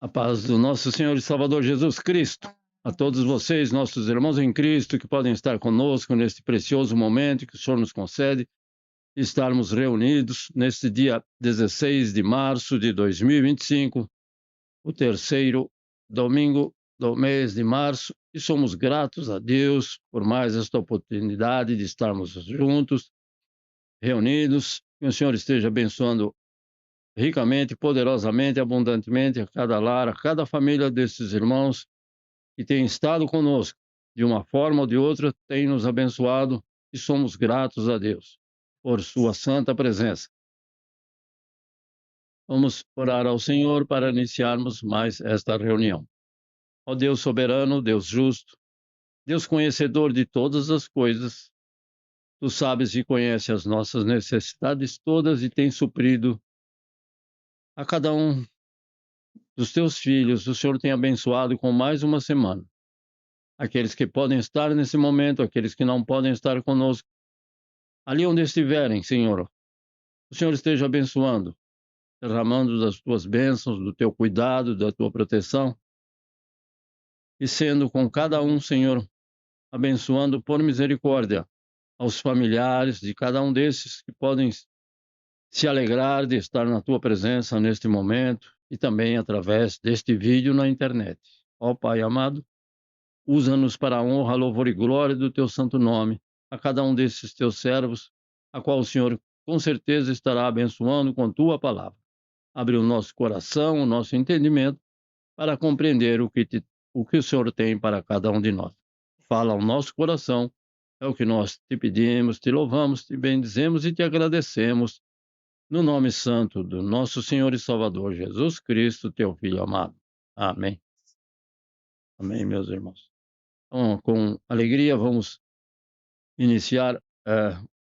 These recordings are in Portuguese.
A paz do nosso Senhor e Salvador Jesus Cristo. A todos vocês, nossos irmãos em Cristo, que podem estar conosco neste precioso momento que o Senhor nos concede, estarmos reunidos neste dia 16 de março de 2025, o terceiro domingo do mês de março, e somos gratos a Deus por mais esta oportunidade de estarmos juntos, reunidos. Que o Senhor esteja abençoando ricamente, poderosamente, abundantemente a cada lar, a cada família desses irmãos que têm estado conosco, de uma forma ou de outra, tem nos abençoado e somos gratos a Deus por sua santa presença. Vamos orar ao Senhor para iniciarmos mais esta reunião. Ó Deus soberano, Deus justo, Deus conhecedor de todas as coisas, tu sabes e conheces as nossas necessidades todas e tens suprido a cada um dos teus filhos. O Senhor tem abençoado com mais uma semana. Aqueles que podem estar nesse momento, aqueles que não podem estar conosco, ali onde estiverem, Senhor, o Senhor esteja abençoando, derramando das tuas bênçãos, do teu cuidado, da tua proteção, e sendo com cada um, Senhor, abençoando por misericórdia aos familiares de cada um desses que podem se alegrar de estar na tua presença neste momento e também através deste vídeo na internet. Ó Pai amado, usa-nos para a honra, louvor e glória do teu santo nome, a cada um desses teus servos, a qual o Senhor com certeza estará abençoando com tua palavra. Abre o nosso coração, o nosso entendimento, para compreender o que o Senhor tem para cada um de nós. Fala ao nosso coração, é o que nós te pedimos, te louvamos, te bendizemos e te agradecemos, no nome santo do nosso Senhor e Salvador Jesus Cristo, teu Filho amado. Amém. Amém, meus irmãos. Então, com alegria, vamos iniciar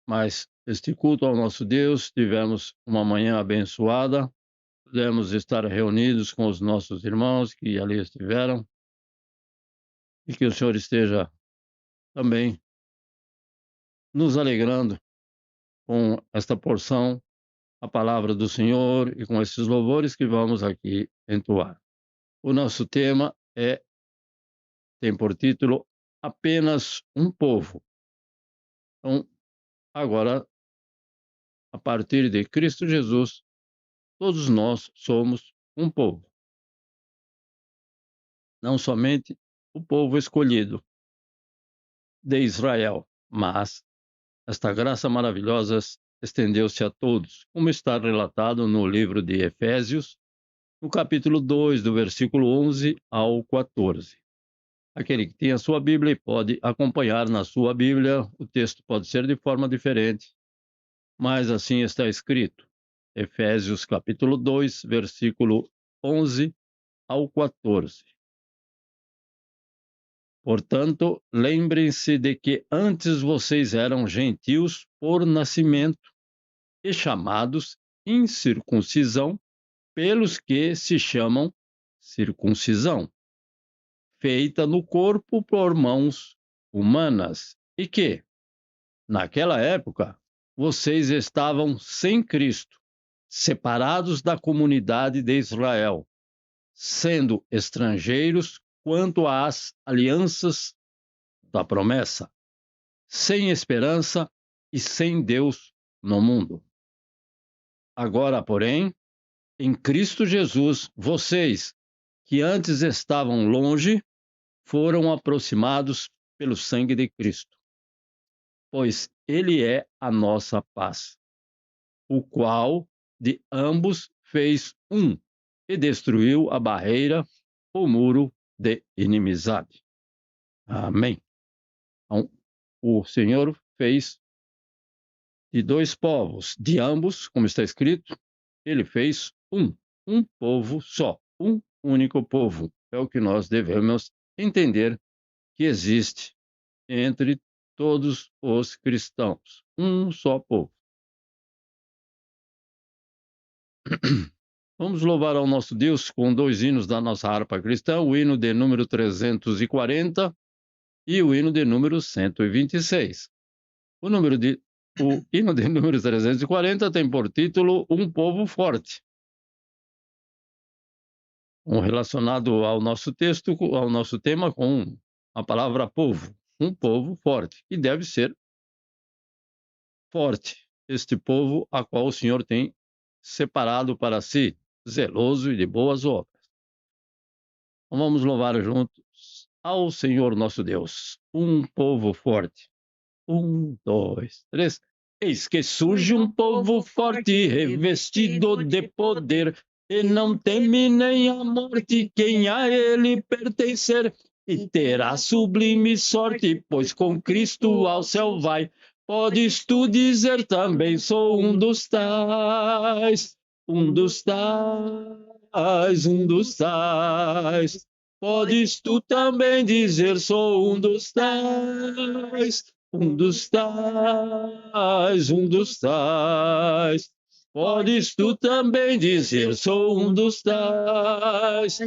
mais este culto ao nosso Deus. Tivemos uma manhã abençoada, pudemos estar reunidos com os nossos irmãos que ali estiveram, e que o Senhor esteja também nos alegrando com esta porção, a palavra do Senhor, e com esses louvores que vamos aqui entoar. O nosso tema tem por título Apenas um Povo. Então, agora, a partir de Cristo Jesus, todos nós somos um povo. Não somente o povo escolhido de Israel, mas esta graça maravilhosa estendeu-se a todos, como está relatado no livro de Efésios, no capítulo 2, do versículo 11 ao 14. Aquele que tem a sua Bíblia pode acompanhar na sua Bíblia, o texto pode ser de forma diferente, mas assim está escrito. Efésios capítulo 2, versículo 11 ao 14. Portanto, lembrem-se de que antes vocês eram gentios por nascimento e chamados incircuncisão pelos que se chamam circuncisão, feita no corpo por mãos humanas, e que, naquela época, vocês estavam sem Cristo, separados da comunidade de Israel, sendo estrangeiros quanto às alianças da promessa, sem esperança e sem Deus no mundo. Agora, porém, em Cristo Jesus, vocês, que antes estavam longe, foram aproximados pelo sangue de Cristo, pois Ele é a nossa paz, o qual de ambos fez um e destruiu a barreira, o muro de inimizade. Amém. Então, o Senhor fez de dois povos, de ambos, como está escrito, Ele fez um povo só, um único povo. É o que nós devemos entender que existe entre todos os cristãos, um só povo. Vamos louvar ao nosso Deus com dois hinos da nossa harpa cristã, o hino de número 340 e o hino de número 126. O hino de número 340 tem por título Um Povo Forte. relacionado ao nosso texto, ao nosso tema, com a palavra povo. Um povo forte, que deve ser forte. Este povo a qual o Senhor tem separado para si, zeloso e de boas obras. Então, vamos louvar juntos ao Senhor nosso Deus. Um povo forte. 1, 2, 3. Eis que surge um povo forte, revestido de poder, e não teme nem a morte quem a ele pertencer, e terá sublime sorte, pois com Cristo ao céu vai. Podes tu dizer também, sou um dos tais, um dos tais, um dos tais. Podes tu também dizer, sou um dos tais, um dos tais, um dos tais. Podes tu também dizer, sou um dos tais.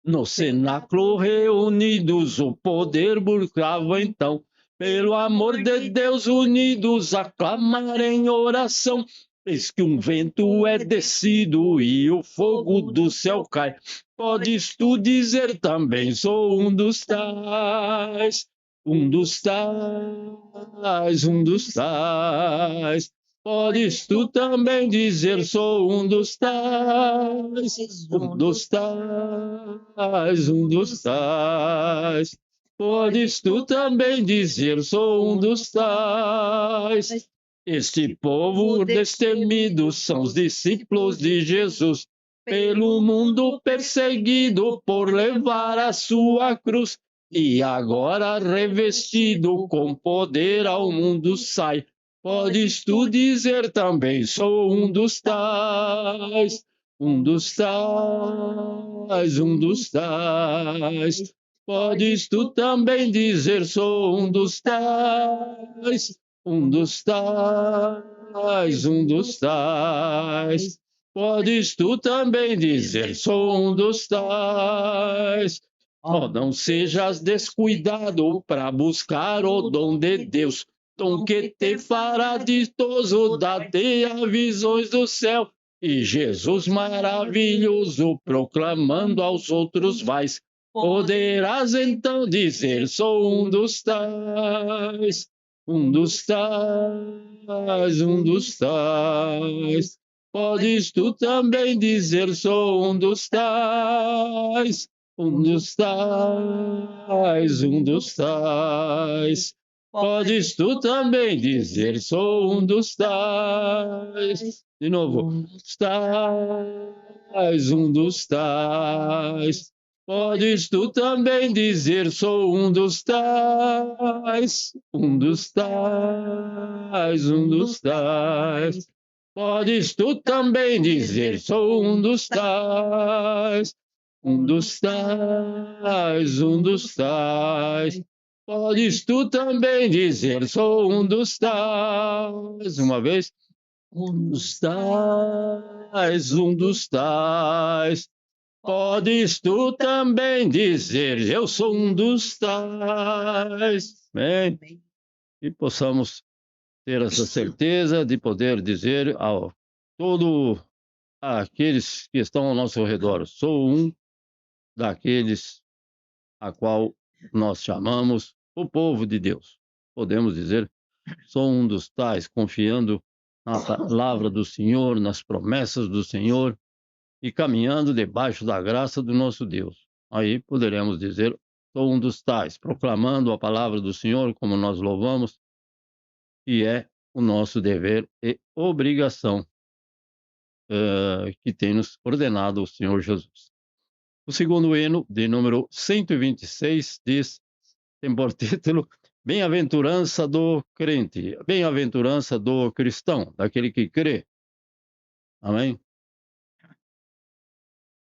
No cenáculo reunidos, o poder burlava então. Pelo amor de Deus, unidos, aclamar em oração. Eis que um vento é descido e o fogo do céu cai. Podes tu dizer também, sou um dos tais, um dos tais, um dos tais. Podes tu também dizer, sou um dos tais, um dos tais, um dos tais. Podes tu também dizer, sou um dos tais. Este povo destemido são os discípulos de Jesus, pelo mundo perseguido por levar a sua cruz, e agora revestido com poder ao mundo sai. Podes tu dizer também, sou um dos tais, um dos tais, um dos tais. Podes tu também dizer, sou um dos tais, um dos tais, um dos tais. Podes tu também dizer, sou um dos tais. Oh, não sejas descuidado para buscar o dom de Deus, dom que te fará ditoso da teia visões do céu. E Jesus maravilhoso, proclamando aos outros vais. Poderás então dizer, sou um dos tais, um dos tais, um dos tais. Podes tu também dizer, sou um dos tais, um dos tais, um dos tais. Podes tu também dizer, sou um dos tais. De novo, um dos tais, um dos tais. Podes tu também dizer, sou um dos tais, um dos tais, um dos tais. Podes tu também dizer, sou um dos tais, um dos tais, um dos tais. Podes tu também dizer, sou um dos tais. Uma vez, um dos tais, um dos tais. Podes tu também dizer, eu sou um dos tais. Bem, e possamos ter essa certeza de poder dizer a todos aqueles que estão ao nosso redor, sou um daqueles a qual nós chamamos o povo de Deus. Podemos dizer, sou um dos tais, confiando na palavra do Senhor, nas promessas do Senhor, e caminhando debaixo da graça do nosso Deus. Aí poderemos dizer, sou um dos tais, proclamando a palavra do Senhor, como nós louvamos, e é o nosso dever e obrigação que tem nos ordenado o Senhor Jesus. O segundo hino, de número 126, diz, tem por título, Bem-aventurança do crente, bem-aventurança do cristão, daquele que crê. Amém?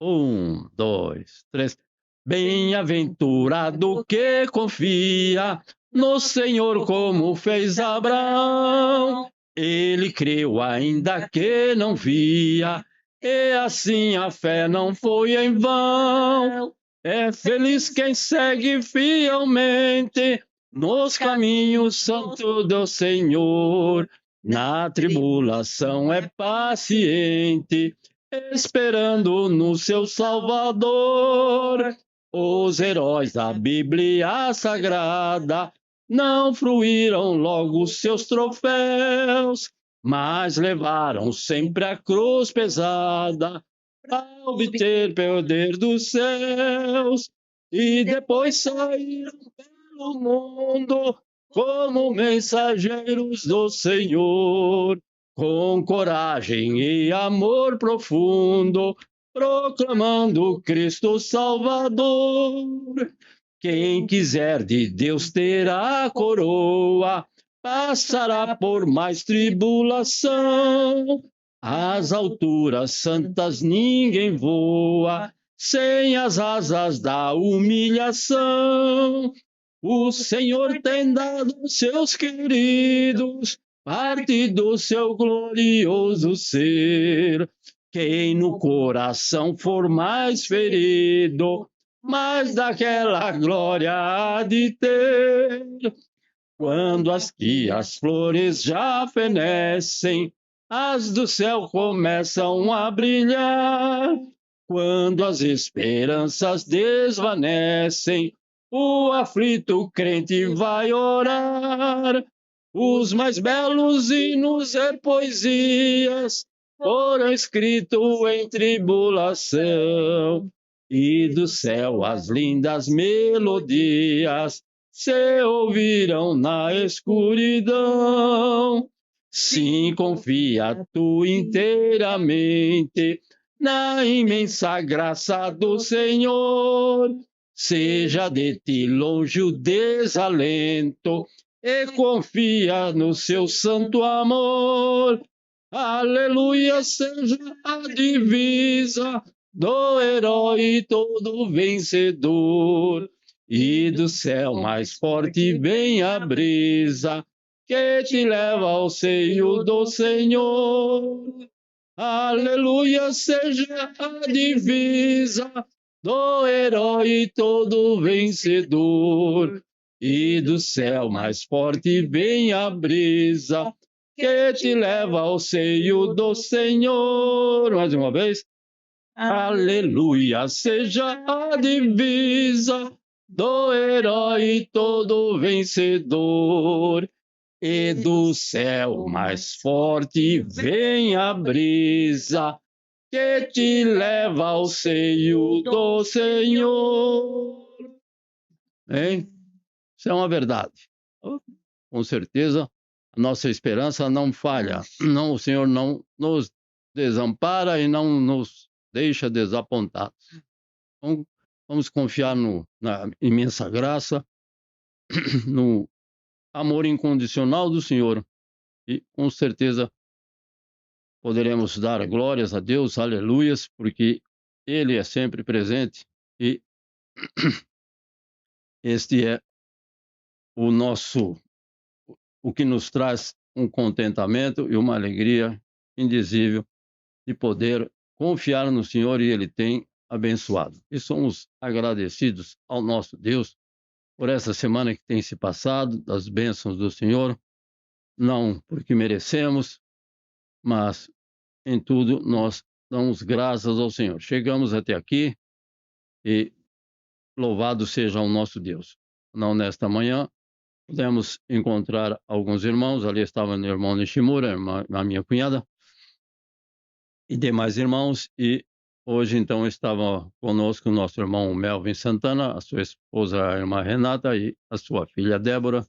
1, 2, 3. Bem-aventurado que confia no Senhor como fez Abraão. Ele creu ainda que não via, e assim a fé não foi em vão. É feliz quem segue fielmente nos caminhos santos do Senhor. Na tribulação é paciente, esperando no seu Salvador. Os heróis da Bíblia Sagrada não fruíram logo seus troféus, mas levaram sempre a cruz pesada para obter poder dos céus. E depois saíram pelo mundo como mensageiros do Senhor, com coragem e amor profundo, proclamando Cristo Salvador. Quem quiser de Deus ter a coroa, passará por mais tribulação. Às alturas santas ninguém voa, sem as asas da humilhação. O Senhor tem dado aos seus queridos parte do seu glorioso ser. Quem no coração for mais ferido, mais daquela glória há de ter. Quando as flores já fenecem, as do céu começam a brilhar. Quando as esperanças desvanecem, o aflito crente vai orar. Os mais belos hinos e poesias foram escritos em tribulação, e do céu as lindas melodias se ouviram na escuridão. Sim, confia tu inteiramente na imensa graça do Senhor. Seja de ti longe o desalento e confia no seu santo amor. Aleluia, seja a divisa do herói todo vencedor. E do céu mais forte vem a brisa que te leva ao seio do Senhor. Aleluia, seja a divisa do herói todo vencedor. E do céu mais forte vem a brisa que te leva ao seio do Senhor. Mais uma vez. Aleluia, seja a divisa do herói todo vencedor. E do céu mais forte vem a brisa que te leva ao seio do Senhor. Hein? Isso é uma verdade. Com certeza, a nossa esperança não falha. Não, o Senhor não nos desampara e não nos deixa desapontados. Então, vamos confiar na imensa graça, no amor incondicional do Senhor. E, com certeza, poderemos dar glórias a Deus, aleluias, porque Ele é sempre presente e este é o que nos traz um contentamento e uma alegria indizível de poder confiar no Senhor, e Ele tem abençoado. E somos agradecidos ao nosso Deus por essa semana que tem se passado, das bênçãos do Senhor, não porque merecemos, mas em tudo nós damos graças ao Senhor. Chegamos até aqui e louvado seja o nosso Deus. Não nesta manhã, pudemos encontrar alguns irmãos, ali estava o irmão Nishimura, a minha cunhada, e demais irmãos, e hoje então estava conosco o nosso irmão Melvin Santana, a sua esposa, a irmã Renata, e a sua filha Débora,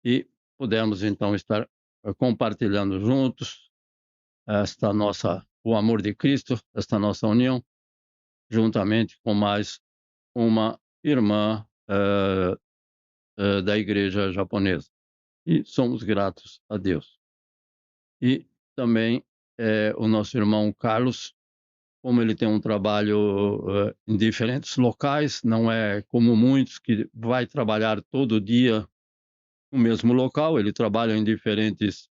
e pudemos então estar compartilhando juntos o amor de Cristo, esta nossa união, juntamente com mais uma irmã da igreja japonesa. E somos gratos a Deus. E também o nosso irmão Carlos, como ele tem um trabalho em diferentes locais, não é como muitos que vai trabalhar todo dia no mesmo local, ele trabalha em diferentes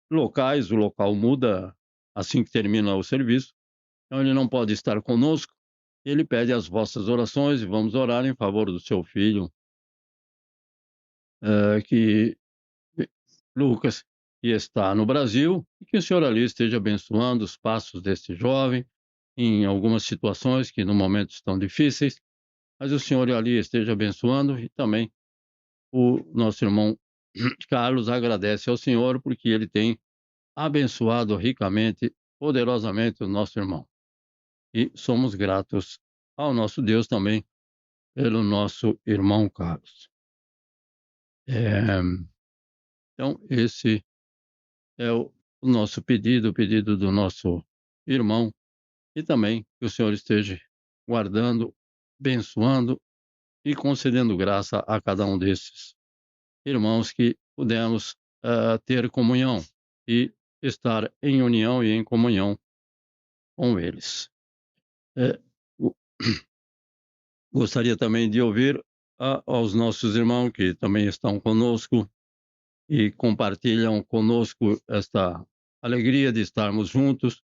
locais, o local muda assim que termina o serviço, então ele não pode estar conosco. Ele pede as vossas orações e vamos orar em favor do seu filho, que Lucas, e está no Brasil, e que o Senhor ali esteja abençoando os passos deste jovem em algumas situações que no momento estão difíceis, mas o Senhor ali esteja abençoando e também o nosso irmão Carlos agradece ao Senhor porque ele tem abençoado ricamente, poderosamente o nosso irmão. E somos gratos ao nosso Deus também pelo nosso irmão Carlos. Então, esse é o nosso pedido, o pedido do nosso irmão, e também que o Senhor esteja guardando, abençoando e concedendo graça a cada um desses irmãos que pudemos ter comunhão e estar em união e em comunhão com eles. Eh, go- Gostaria também de ouvir aos nossos irmãos que também estão conosco e compartilham conosco esta alegria de estarmos juntos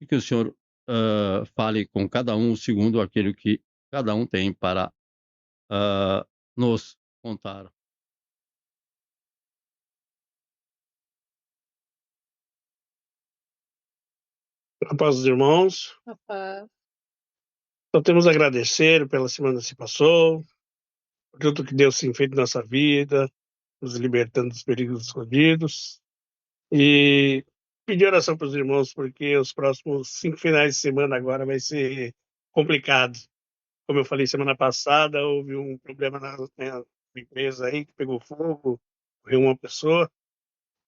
e que o Senhor fale com cada um segundo aquilo que cada um tem para nos contar. A paz dos irmãos. Só temos a agradecer pela semana que se passou, por tudo que Deus tem feito na nossa vida, nos libertando dos perigos escondidos. E pedir oração para os irmãos, porque os próximos 5 finais de semana agora vai ser complicado. Como eu falei semana passada, houve um problema na empresa aí que pegou fogo, morreu uma pessoa,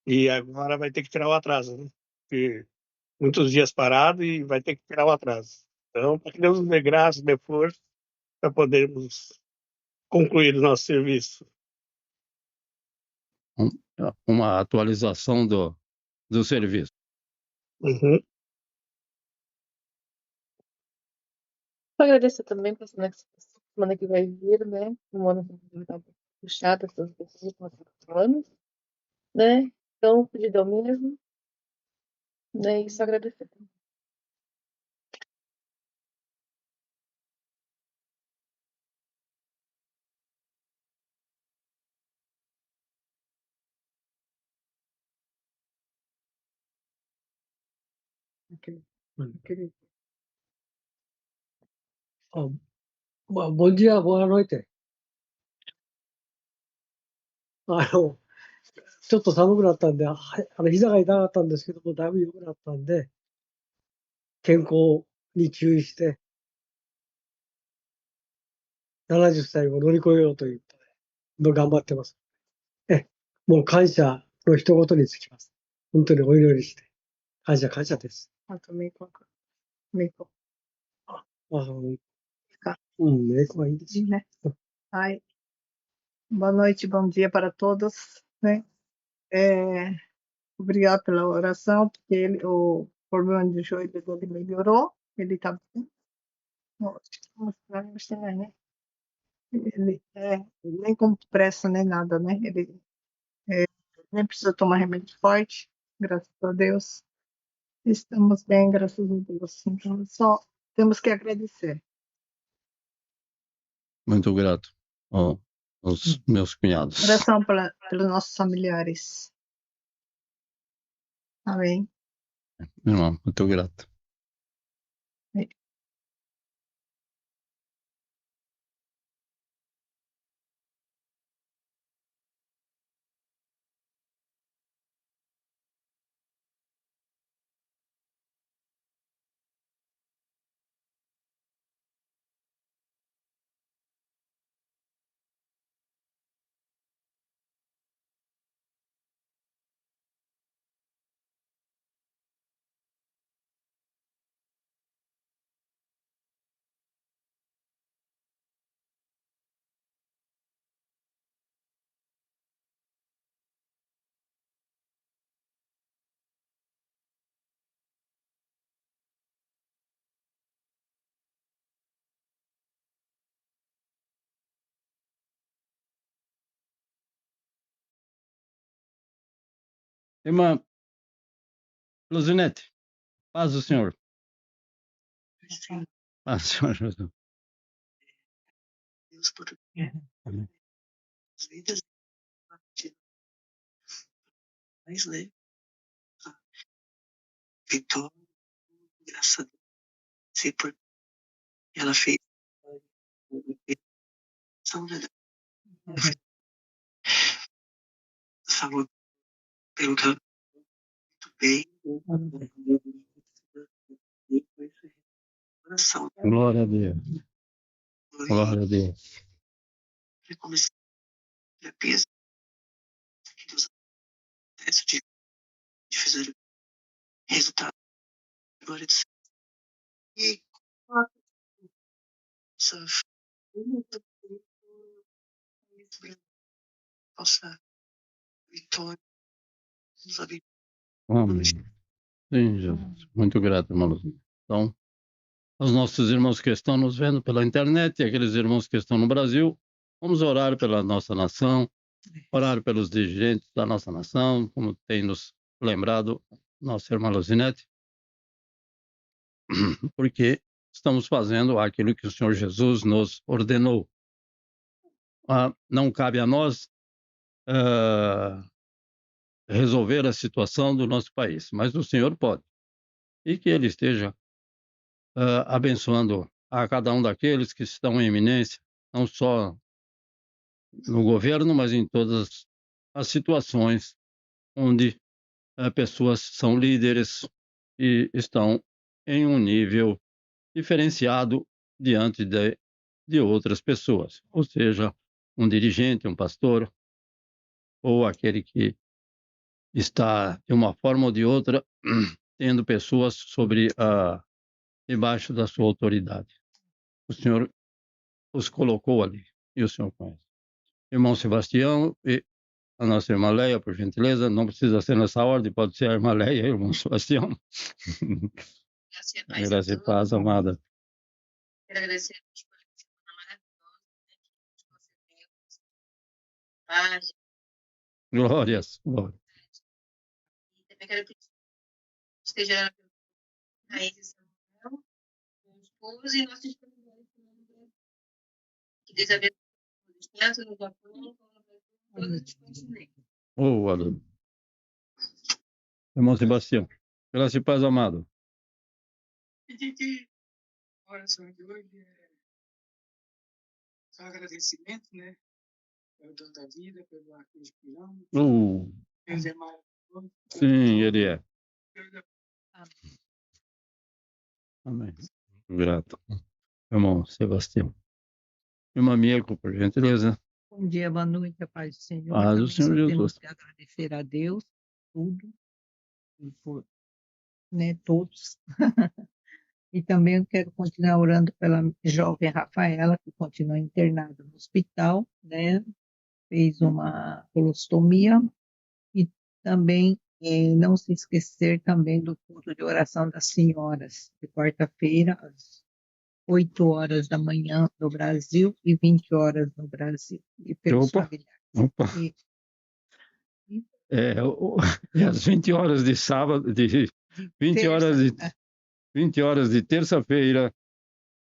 e agora vai ter que tirar o atraso, né? Porque muitos dias parado e vai ter que tirar o atraso. Então, para que Deus nos dê graça, dê força, para podermos concluir o nosso serviço. Um- uma atualização do serviço. Uhum. Agradecer também por semana que vai vir, né? Um ano que vai estar um pouco puxado, essas pessoas com 4 anos, né? Então, o pedido é o mesmo, né? E só agradecer. Bom dia, boa noite. ちょっと寒くなったんで、膝が痛かったんですけども、だいぶ良くなったんで、健康に注意して、70歳を乗り越えようということで、頑張ってます。もう感謝の一言につきます。本当にお祈りして、感謝です。あと、メイコ。メイコ。メイクはいいですよ。ね。はい。Boa noite, bom dia para todos, né? Obrigado pela oração, porque o problema de joelho dele melhorou, ele tá bem. Né? Ele nem com pressa nem nada, né? Ele nem precisa tomar remédio forte, graças a Deus. Estamos bem, graças a Deus. Então, só temos que agradecer. Muito grato aos meus cunhados. Oração pelos nossos familiares. Amém. Irmão, muito grato. Irmã Luzinete, paz do Senhor. Sim. Paz do Senhor Jesus. Deus por Amém. as vidas, mais leve. vitória, graças a Deus. Sei por ela fez são verdade. Falou pelo que ela muito bem. Coração. Glória a Deus. Glória a Deus. Eu comecei a pensar que Deus acontece de fazer resultado. Glória a Deus. E nossa vitória, sabe? Amém. Sim, Jesus. Muito grato, irmão. Então, aos nossos irmãos que estão nos vendo pela internet e aqueles irmãos que estão no Brasil, vamos orar pela nossa nação, orar pelos dirigentes da nossa nação, como tem nos lembrado nossa irmã Luzinete, porque estamos fazendo aquilo que o Senhor Jesus nos ordenou. Não cabe a nós resolver a situação do nosso país, mas o Senhor pode. E que Ele esteja abençoando a cada um daqueles que estão em eminência, não só no governo, mas em todas as situações onde pessoas são líderes e estão em um nível diferenciado diante de outras pessoas, ou seja, um dirigente, um pastor, ou aquele que está, de uma forma ou de outra, tendo pessoas debaixo da sua autoridade. O Senhor os colocou ali, e o Senhor conhece. Irmão Sebastião e a nossa irmã Leia, por gentileza, não precisa ser nessa ordem, pode ser a irmã Leia e o irmão Sebastião. Graça e paz, amada. Quero agradecer a Deus por essa semana maravilhosa, né, que você tem paz. Glórias. Glória. E também quero pedir que esteja na Raíssa Samuel, com o esposo e nossos familiares. Que Deus abençoe todos, tanto no Japão como no Brasil, em todos os continentes. Oh, aleluia. Irmão Sebastião. Graça e paz, amado. Pedir que a oração de hoje é só agradecimento, né? Pelo dom da vida, pelo ar que respiramos. Deus é maravilhoso. Sim, Ele é. Amém. Grato. Irmão Sebastião. Irmã Mirko, por gentileza. Bom dia, boa noite, a paz do Senhor. Paz do Também Senhor só Jesus. temos que agradecer a Deus por tudo, e por todos. E também eu quero continuar orando pela jovem Rafaela, que continua internada no hospital, né? Fez uma colostomia. E também não se esquecer também do culto de oração das senhoras, de quarta-feira, às 8 horas da manhã no Brasil e 20 horas no Brasil. E pelos familiares. Opa. Às 20 horas de sábado, 20 horas de terça-feira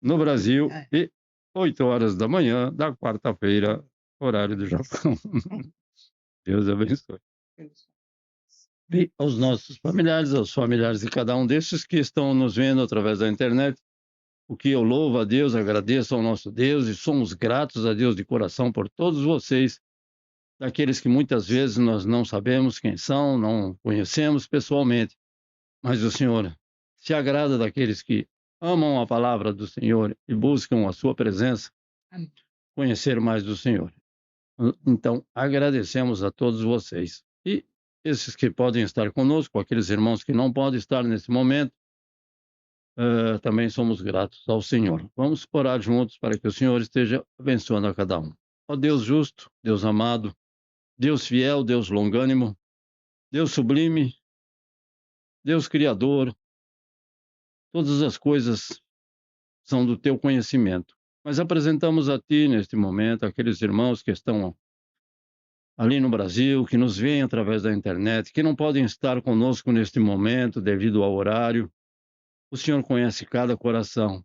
no Brasil e 8 horas da manhã da quarta-feira, horário do Japão. Deus abençoe. E aos nossos familiares, aos familiares de cada um desses que estão nos vendo através da internet, o que eu louvo a Deus, agradeço ao nosso Deus e somos gratos a Deus de coração por todos vocês, daqueles que muitas vezes nós não sabemos quem são, não conhecemos pessoalmente, mas o Senhor se agrada daqueles que amam a palavra do Senhor e buscam a sua presença, conhecer mais do Senhor. Então, agradecemos a todos vocês. E esses que podem estar conosco, aqueles irmãos que não podem estar nesse momento, também somos gratos ao Senhor. Vamos orar juntos para que o Senhor esteja abençoando a cada um. Ó Deus justo, Deus amado, Deus fiel, Deus longânimo, Deus sublime, Deus criador, todas as coisas são do teu conhecimento. Mas apresentamos a ti neste momento aqueles irmãos que estão ali no Brasil, que nos veem através da internet, que não podem estar conosco neste momento devido ao horário. O Senhor conhece cada coração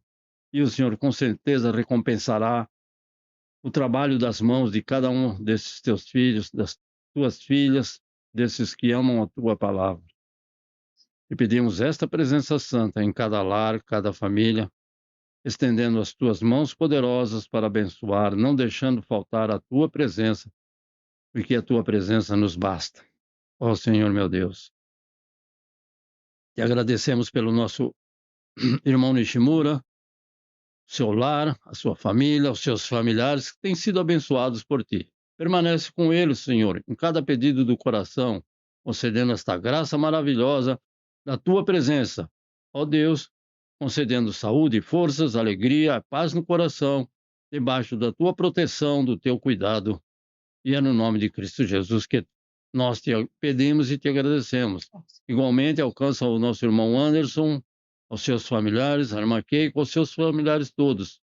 e o Senhor com certeza recompensará o trabalho das mãos de cada um desses teus filhos, das tuas filhas, desses que amam a tua palavra. E pedimos esta presença santa em cada lar, cada família, estendendo as tuas mãos poderosas para abençoar, não deixando faltar a tua presença, porque a tua presença nos basta. Ó Senhor meu Deus, te agradecemos pelo nosso irmão Nishimura, seu lar, a sua família, os seus familiares que têm sido abençoados por ti. Permanece com eles, Senhor, em cada pedido do coração, concedendo esta graça maravilhosa da tua presença. Ó Deus, concedendo saúde, forças, alegria, paz no coração, debaixo da tua proteção, do teu cuidado. E é no nome de Cristo Jesus que nós te pedimos e te agradecemos. Igualmente, alcança o nosso irmão Anderson, aos seus familiares, a irmã Keiko, aos seus familiares todos.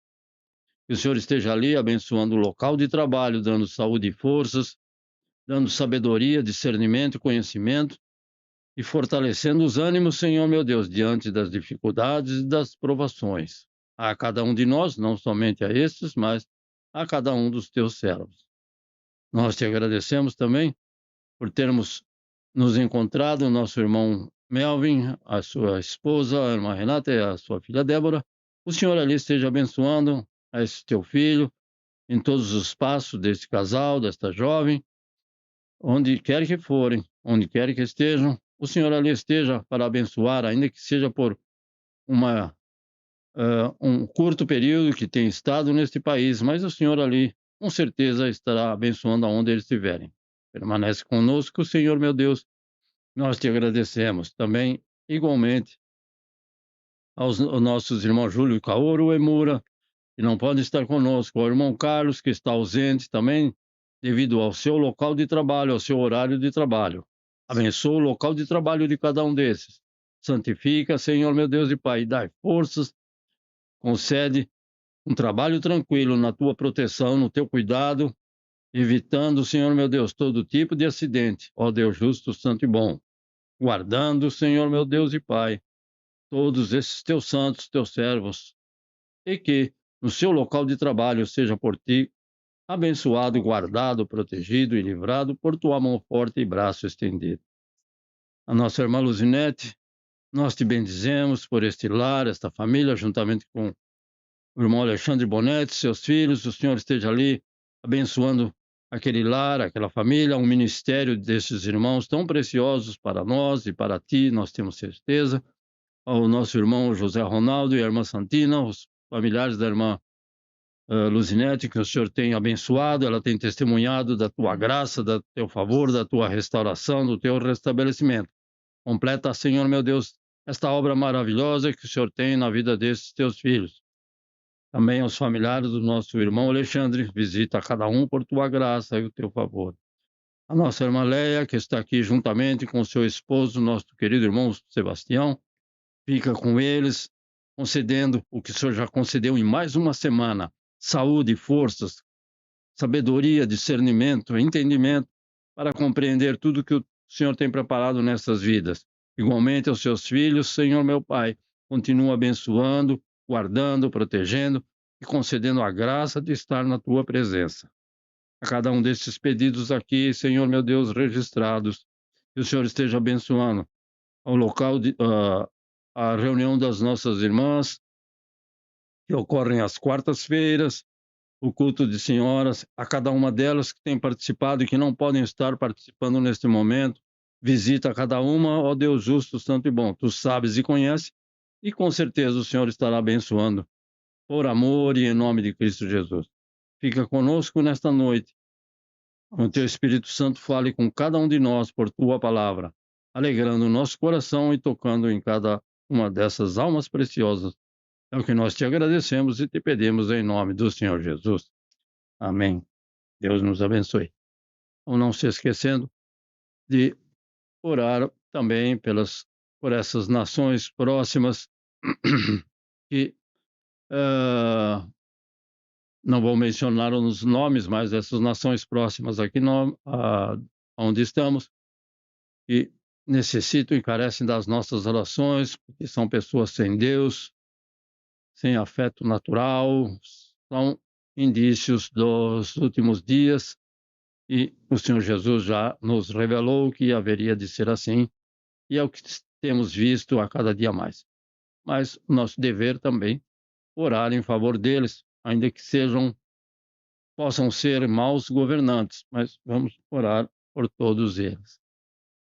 Que o Senhor esteja ali abençoando o local de trabalho, dando saúde e forças, dando sabedoria, discernimento e conhecimento, e fortalecendo os ânimos, Senhor meu Deus, diante das dificuldades e das provações. A cada um de nós, não somente a estes, mas a cada um dos teus servos. Nós te agradecemos também por termos nos encontrado, o nosso irmão Melvin, a sua esposa, a irmã Renata e a sua filha Débora. O Senhor ali esteja abençoando a esse teu filho, em todos os passos deste casal, desta jovem, onde quer que forem, onde quer que estejam, o Senhor ali esteja para abençoar, ainda que seja por um curto período que tem estado neste país, mas o Senhor ali, com certeza, estará abençoando aonde eles estiverem. Permanece conosco, Senhor meu Deus, nós te agradecemos também, igualmente, aos nossos irmãos Júlio Kaoru e Emura, que não podem estar conosco, ao irmão Carlos, que está ausente também, devido ao seu local de trabalho, ao seu horário de trabalho. Abençoa o local de trabalho de cada um desses. Santifica, Senhor meu Deus e Pai, dai forças, concede um trabalho tranquilo na tua proteção, no teu cuidado, evitando, Senhor meu Deus, todo tipo de acidente, ó Deus justo, santo e bom. Guardando, Senhor meu Deus e Pai, todos esses teus santos, teus servos, e que no seu local de trabalho seja por ti abençoado, guardado, protegido e livrado por tua mão forte e braço estendido. A nossa irmã Luzinete, nós te bendizemos por este lar, esta família, juntamente com o irmão Alexandre Bonetti, seus filhos, o Senhor esteja ali abençoando aquele lar, aquela família, um ministério desses irmãos tão preciosos para nós e para ti, nós temos certeza. Ao nosso irmão José Ronaldo e a irmã Santina, os familiares da irmã Luzinete, que o Senhor tem abençoado, ela tem testemunhado da tua graça, do teu favor, da tua restauração, do teu restabelecimento. Completa, Senhor meu Deus, esta obra maravilhosa que o Senhor tem na vida desses teus filhos. Também aos familiares do nosso irmão Alexandre, visita cada um por tua graça e o teu favor. A nossa irmã Leia, que está aqui juntamente com o seu esposo, nosso querido irmão Sebastião, fica com eles, concedendo o que o Senhor já concedeu em mais uma semana, saúde, forças, sabedoria, discernimento, entendimento, para compreender tudo que o Senhor tem preparado nessas vidas. Igualmente aos seus filhos, Senhor meu Pai, continua abençoando, guardando, protegendo e concedendo a graça de estar na tua presença. A cada um desses pedidos aqui, Senhor meu Deus, registrados, que o Senhor esteja abençoando ao local a reunião das nossas irmãs, que ocorrem às quartas-feiras, o culto de senhoras, a cada uma delas que tem participado e que não podem estar participando neste momento, visita cada uma, ó Deus justo, santo e bom. Tu sabes e conheces, e com certeza o Senhor estará abençoando, por amor e em nome de Cristo Jesus. Fica conosco nesta noite, com o teu Espírito Santo fale com cada um de nós por tua palavra, alegrando o nosso coração e tocando em cada uma dessas almas preciosas. É o que nós te agradecemos e te pedimos em nome do Senhor Jesus. Amém. Deus nos abençoe. Ou não se esquecendo de orar também por essas nações próximas que não vou mencionar os nomes, mas essas nações próximas aqui onde estamos, que necessitam e carecem das nossas orações, porque são pessoas sem Deus, sem afeto natural, são indícios dos últimos dias, e o Senhor Jesus já nos revelou que haveria de ser assim, e é o que temos visto a cada dia mais. Mas o nosso dever também orar em favor deles, ainda que possam ser maus governantes, mas vamos orar por todos eles.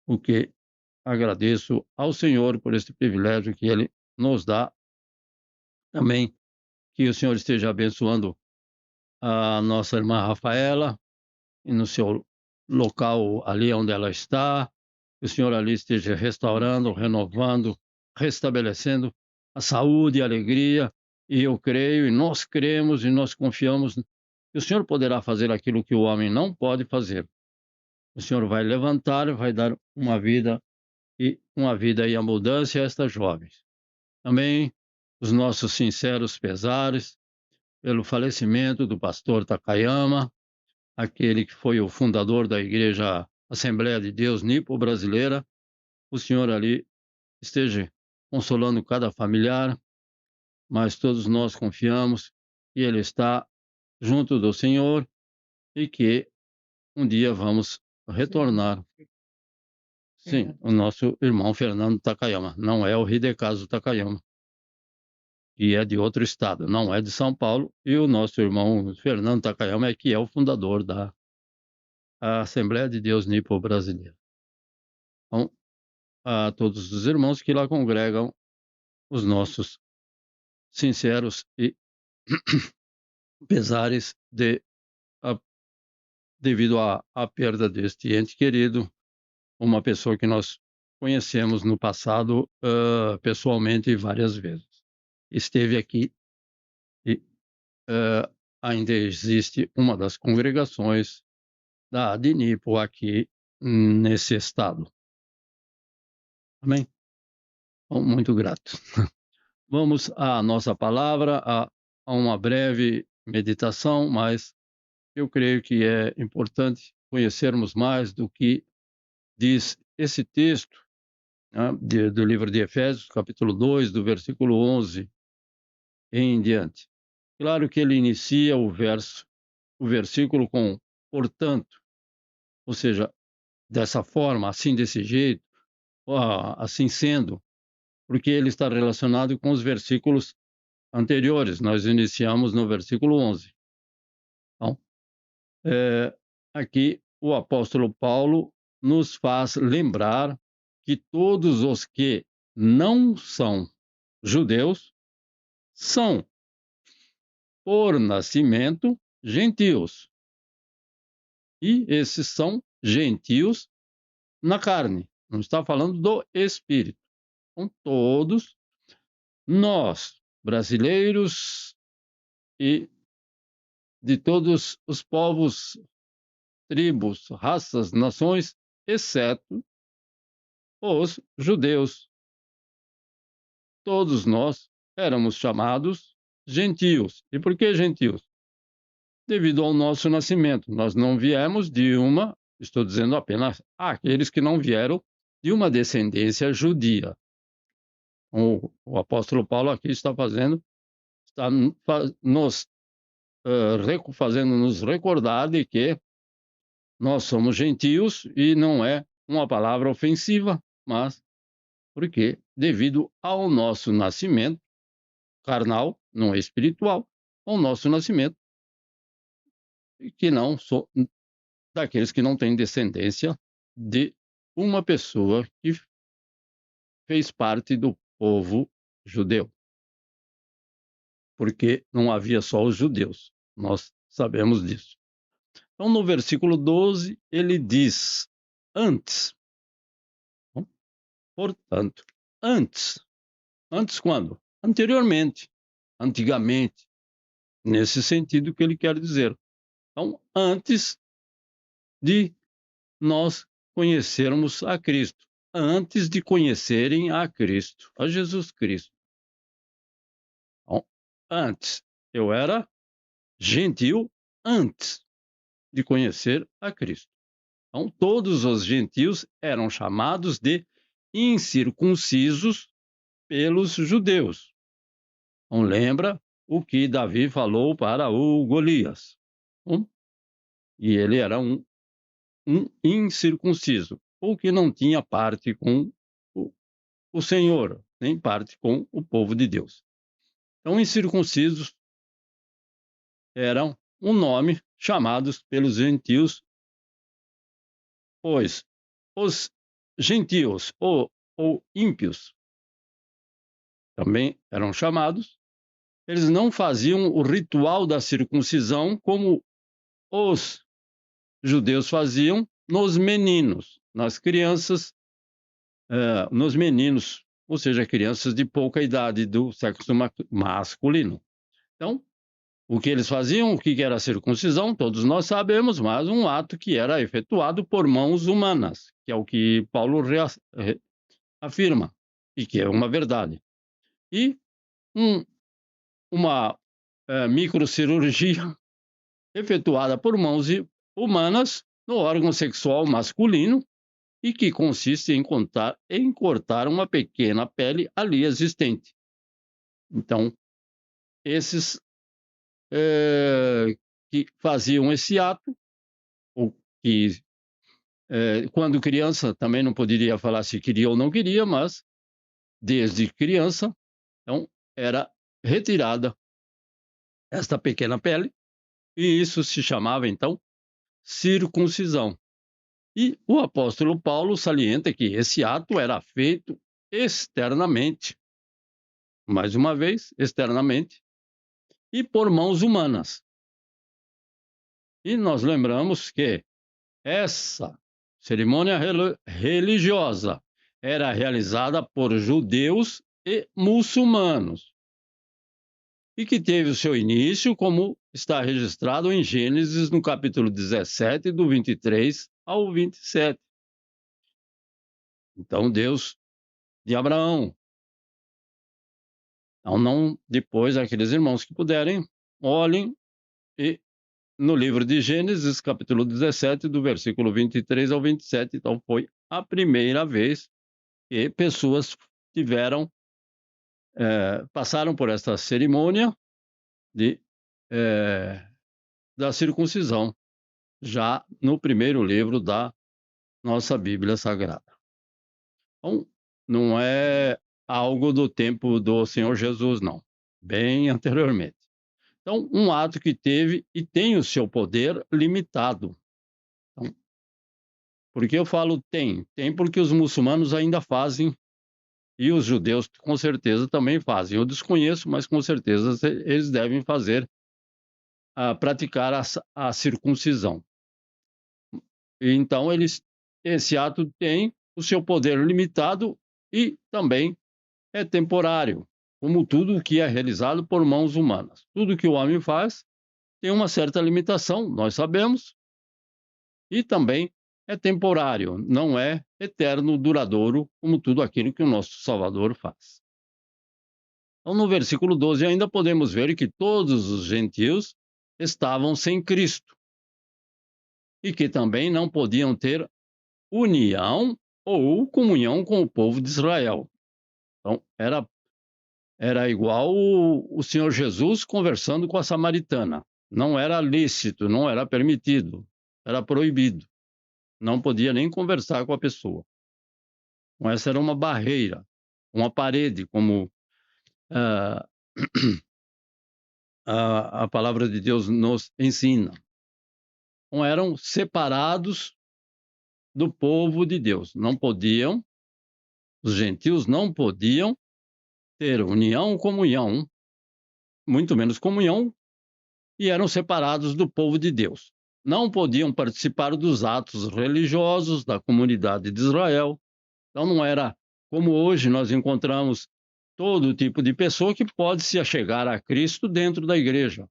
O que agradeço ao Senhor por este privilégio que Ele nos dá. Também que o Senhor esteja abençoando a nossa irmã Rafaela e no seu local ali onde ela está, que o Senhor ali esteja restaurando, renovando, restabelecendo a saúde e a alegria. E eu creio, e nós cremos, e nós confiamos que o Senhor poderá fazer aquilo que o homem não pode fazer. O Senhor vai levantar, vai dar uma vida e abundância a estas jovens. Também os nossos sinceros pesares pelo falecimento do pastor Takayama, aquele que foi o fundador da Igreja Assembleia de Deus Nipo-Brasileira. O Senhor ali esteja consolando cada familiar, mas todos nós confiamos que Ele está junto do Senhor e que um dia vamos retornar. Sim, o nosso irmão Fernando Takayama, não é o Hidekazu Takayama, que é de outro estado, não é de São Paulo, e o nosso irmão Fernando Takayama é que é o fundador da Assembleia de Deus Nipo-Brasileira. Então, a todos os irmãos que lá congregam, os nossos sinceros e pesares devido à perda deste ente querido, uma pessoa que nós conhecemos no passado pessoalmente várias vezes. Esteve aqui e ainda existe uma das congregações da ADNIPO aqui nesse estado. Amém? Então, muito grato. Vamos à nossa palavra, a uma breve meditação, mas eu creio que é importante conhecermos mais do que diz esse texto, né, do livro de Efésios, capítulo 2, do versículo 11 em diante. Claro que ele inicia o versículo com portanto, ou seja, dessa forma, assim, desse jeito, assim sendo, porque ele está relacionado com os versículos anteriores. Nós iniciamos no versículo 11. Então, aqui o apóstolo Paulo nos faz lembrar que todos os que não são judeus são, por nascimento, gentios. E esses são gentios na carne, não está falando do espírito. Então, todos nós, brasileiros e de todos os povos, tribos, raças, nações, exceto os judeus. Todos nós éramos chamados gentios. E por que gentios? Devido ao nosso nascimento. Nós não viemos estou dizendo apenas aqueles que não vieram de uma descendência judia. O apóstolo Paulo aqui está nos fazendo nos recordar de que nós somos gentios e não é uma palavra ofensiva, mas porque devido ao nosso nascimento carnal, não é espiritual, ao nosso nascimento, que não sou daqueles que não têm descendência de uma pessoa que fez parte do povo judeu. Porque não havia só os judeus, nós sabemos disso. Então, no versículo 12, ele diz, antes. Portanto, antes. Antes quando? Anteriormente, antigamente, nesse sentido que ele quer dizer. Então, antes de nós conhecermos a Cristo, antes de conhecerem a Cristo, a Jesus Cristo. Então, antes, eu era gentil antes de conhecer a Cristo. Então, todos os gentios eram chamados de incircuncisos pelos judeus. Então, lembra o que Davi falou para o Golias. E ele era um incircunciso, ou que não tinha parte com o Senhor, nem parte com o povo de Deus. Então, incircuncisos eram um nome chamados pelos gentios, pois os gentios ou ímpios também eram chamados. Eles não faziam o ritual da circuncisão como os judeus faziam nos meninos, nas crianças, nos meninos, ou seja, crianças de pouca idade do sexo masculino. Então, o que eles faziam, o que era a circuncisão, todos nós sabemos, mas um ato que era efetuado por mãos humanas, que é o que Paulo afirma, e que é uma verdade. E uma microcirurgia efetuada por mãos humanas no órgão sexual masculino e que consiste em cortar uma pequena pele ali existente. Então, esses que faziam esse ato, ou que quando criança também não poderia falar se queria ou não queria, mas desde criança, então era retirada esta pequena pele e isso se chamava então circuncisão. E o apóstolo Paulo salienta que esse ato era feito externamente, mais uma vez, externamente, e por mãos humanas. E nós lembramos que essa cerimônia religiosa era realizada por judeus e muçulmanos, e que teve o seu início, como está registrado em Gênesis, no capítulo 17, do 23 ao 27. Então, Deus de Abraão. Então, não depois, aqueles irmãos que puderem, olhem e no livro de Gênesis, capítulo 17, do versículo 23 ao 27, então foi a primeira vez que pessoas passaram por essa cerimônia da circuncisão, já no primeiro livro da nossa Bíblia Sagrada. Então, não é algo do tempo do Senhor Jesus, não. Bem anteriormente. Então, um ato que teve e tem o seu poder limitado. Então, por que eu falo tem? Tem porque os muçulmanos ainda fazem e os judeus com certeza também fazem. Eu desconheço, mas com certeza eles devem praticar a circuncisão. Então, esse ato tem o seu poder limitado e também é temporário, como tudo que é realizado por mãos humanas. Tudo que o homem faz tem uma certa limitação, nós sabemos, e também é temporário, não é eterno, duradouro, como tudo aquilo que o nosso Salvador faz. Então, no versículo 12, ainda podemos ver que todos os gentios estavam sem Cristo e que também não podiam ter união ou comunhão com o povo de Israel. Então, era igual o Senhor Jesus conversando com a samaritana. Não era lícito, não era permitido, era proibido. Não podia nem conversar com a pessoa. Então, essa era uma barreira, uma parede, como a palavra de Deus nos ensina. Então, eram separados do povo de Deus. Não podiam, os gentios não podiam ter união, comunhão, muito menos comunhão, e eram separados do povo de Deus. Não podiam participar dos atos religiosos da comunidade de Israel. Então não era como hoje nós encontramos todo tipo de pessoa que pode se achegar a Cristo dentro da igreja.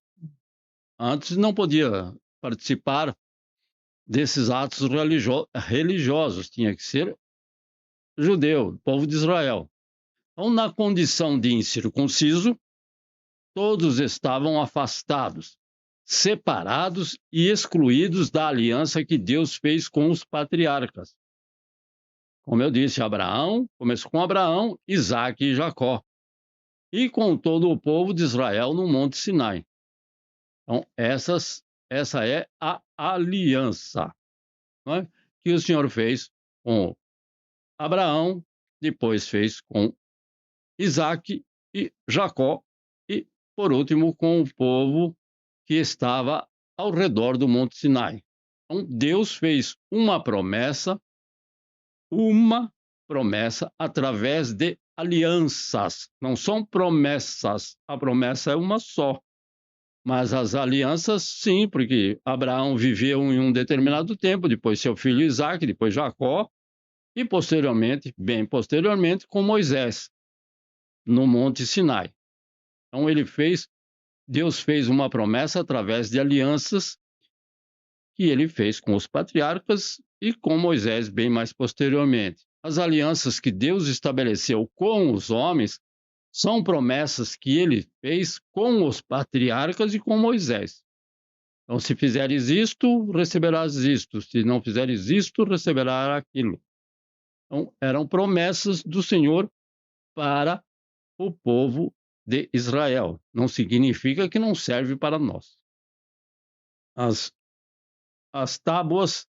Antes não podia participar desses atos religiosos, tinha que ser judeu, povo de Israel. Então, na condição de incircunciso, todos estavam afastados, separados e excluídos da aliança que Deus fez com os patriarcas. Como eu disse, começou com Abraão, Isaque e Jacó, e com todo o povo de Israel no Monte Sinai. Então, essa é a aliança, não é? Que o Senhor fez com Abraão, depois fez com Isaac e Jacó, e, por último, com o povo que estava ao redor do Monte Sinai. Então, Deus fez uma promessa através de alianças. Não são promessas, a promessa é uma só. Mas as alianças, sim, porque Abraão viveu em um determinado tempo, depois seu filho Isaac, depois Jacó, e posteriormente, bem posteriormente, com Moisés, no Monte Sinai. Então Deus fez uma promessa através de alianças que ele fez com os patriarcas e com Moisés bem mais posteriormente. As alianças que Deus estabeleceu com os homens são promessas que ele fez com os patriarcas e com Moisés. Então, se fizeres isto, receberás isto. Se não fizeres isto, receberás aquilo. Então, eram promessas do Senhor para o povo de Israel. Não significa que não serve para nós. As tábuas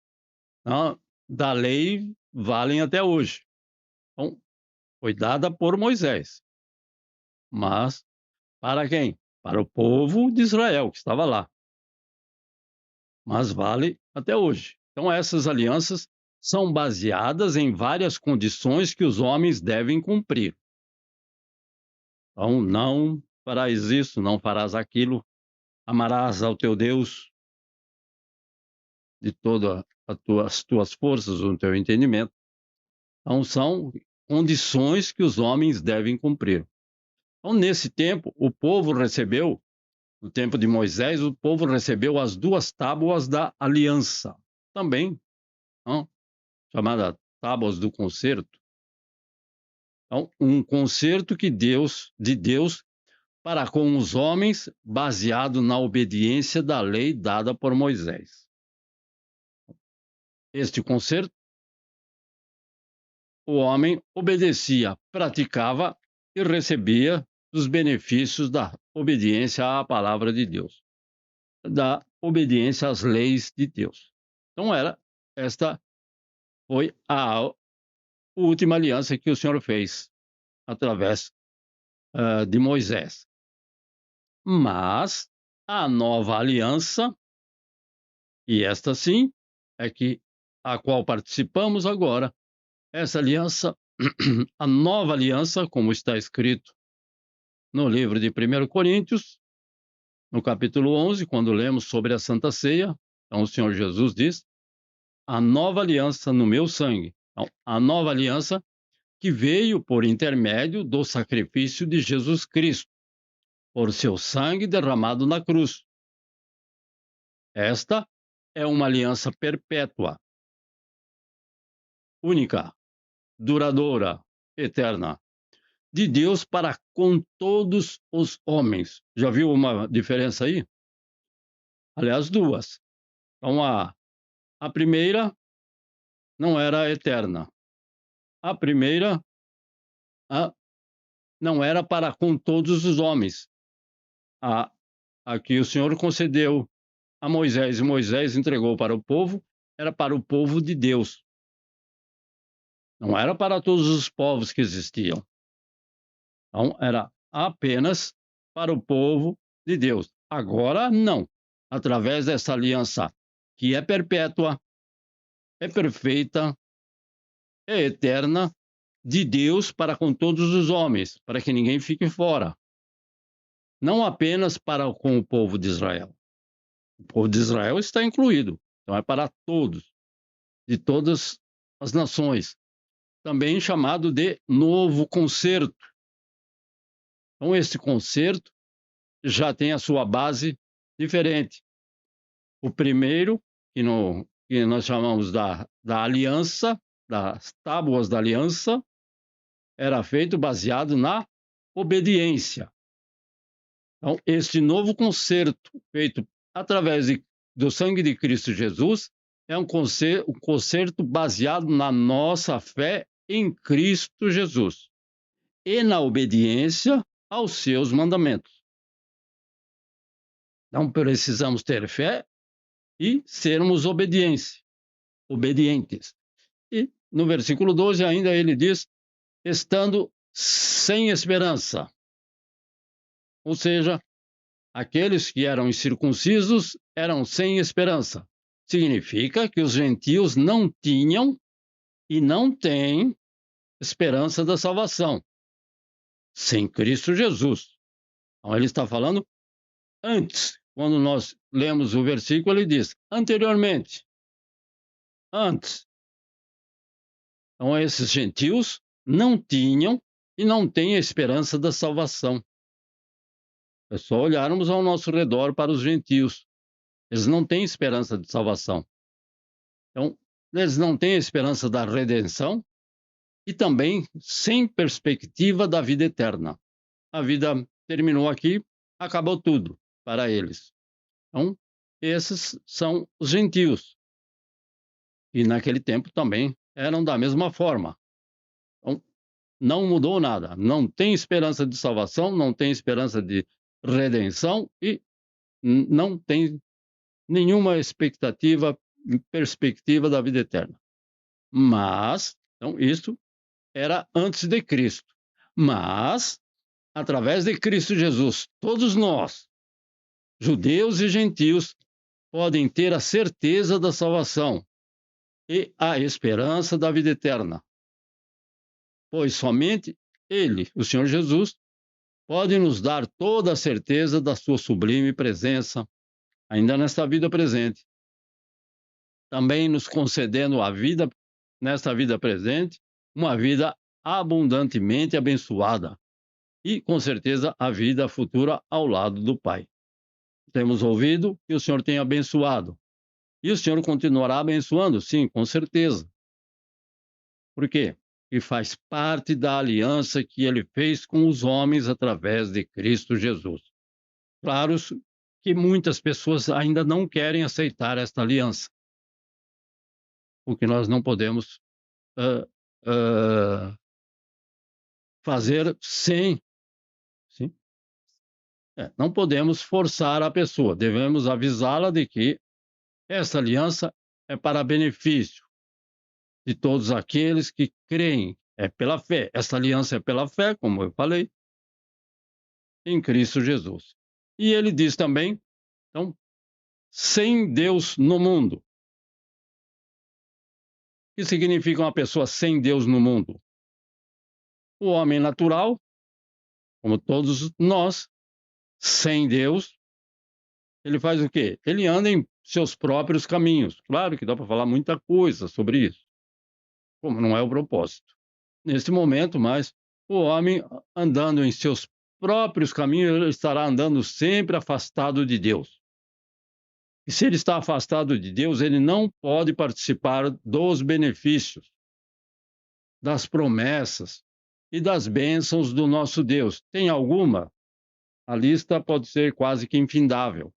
da lei valem até hoje. Então, foi dada por Moisés. Mas para quem? Para o povo de Israel que estava lá. Mas vale até hoje. Então, essas alianças são baseadas em várias condições que os homens devem cumprir. Então, não farás isso, não farás aquilo, amarás ao teu Deus de todas as tuas forças, o teu entendimento. Então, são condições que os homens devem cumprir. Então, nesse tempo, o povo recebeu, no tempo de Moisés, o povo recebeu as 2 tábuas da aliança, também, chamada tábuas do concerto. Então, um concerto de Deus para com os homens, baseado na obediência da lei dada por Moisés. Este concerto, o homem obedecia, praticava e recebia os benefícios da obediência à palavra de Deus, da obediência às leis de Deus. Então, esta foi a última aliança que o Senhor fez através de Moisés. Mas a nova aliança, e esta sim, é a qual participamos agora, essa aliança, a nova aliança, como está escrito no livro de 1 Coríntios, no capítulo 11, quando lemos sobre a Santa Ceia, então o Senhor Jesus diz, a nova aliança no meu sangue. Então, a nova aliança que veio por intermédio do sacrifício de Jesus Cristo, por seu sangue derramado na cruz. Esta é uma aliança perpétua, única, duradoura, eterna, de Deus para com todos os homens. Já viu uma diferença aí? Aliás, 2. Então, a primeira não era eterna. A primeira não era para com todos os homens. A que o Senhor concedeu a Moisés e Moisés entregou para o povo, era para o povo de Deus. Não era para todos os povos que existiam. Então, era apenas para o povo de Deus. Agora, não. Através dessa aliança que é perpétua, é perfeita, é eterna, de Deus para com todos os homens, para que ninguém fique fora. Não apenas para com o povo de Israel. O povo de Israel está incluído. Então, é para todos, de todas as nações. Também chamado de novo concerto. Então, esse concerto já tem a sua base diferente. O primeiro, que nós chamamos da aliança, das tábuas da aliança, era feito baseado na obediência. Então, este novo concerto, feito através do sangue de Cristo Jesus, é um concerto baseado na nossa fé em Cristo Jesus e na obediência aos seus mandamentos. Então, precisamos ter fé e sermos obedientes. E no versículo 12 ainda ele diz estando sem esperança. Ou seja, aqueles que eram incircuncisos eram sem esperança. Significa que os gentios não tinham e não têm esperança da salvação sem Cristo Jesus. Então, ele está falando antes. Quando nós lemos o versículo, ele diz anteriormente, antes. Então, esses gentios não tinham e não têm a esperança da salvação. É só olharmos ao nosso redor para os gentios. Eles não têm esperança de salvação. Então, eles não têm a esperança da redenção e também sem perspectiva da vida eterna. A vida terminou aqui, acabou tudo para eles. Então, esses são os gentios. E naquele tempo também eram da mesma forma. Então, não mudou nada. Não tem esperança de salvação, não tem esperança de redenção e não tem nenhuma expectativa, perspectiva da vida eterna. Mas, então, isso era antes de Cristo. Mas, através de Cristo Jesus, todos nós, judeus e gentios, podem ter a certeza da salvação e a esperança da vida eterna. Pois somente Ele, o Senhor Jesus, pode nos dar toda a certeza da sua sublime presença, ainda nesta vida presente. Também nos concedendo a vida, nesta vida presente, uma vida abundantemente abençoada e, com certeza, a vida futura ao lado do Pai. Temos ouvido que o Senhor tem abençoado. E o Senhor continuará abençoando? Sim, com certeza. Por quê? E faz parte da aliança que Ele fez com os homens através de Cristo Jesus. Claro que muitas pessoas ainda não querem aceitar esta aliança. O que nós não podemos fazer sem... Sim? Não podemos forçar a pessoa. Devemos avisá-la de que essa aliança é para benefício de todos aqueles que creem. É pela fé. Essa aliança é pela fé, como eu falei, em Cristo Jesus. E ele diz também, então, sem Deus no mundo. O que significa uma pessoa sem Deus no mundo? O homem natural, como todos nós, sem Deus, ele faz o quê? Ele anda em seus próprios caminhos. Claro que dá para falar muita coisa sobre isso, como não é o propósito neste momento, mas o homem andando em seus próprios caminhos, ele estará andando sempre afastado de Deus. E se ele está afastado de Deus, ele não pode participar dos benefícios, das promessas e das bênçãos do nosso Deus. Tem alguma? A lista pode ser quase que infindável.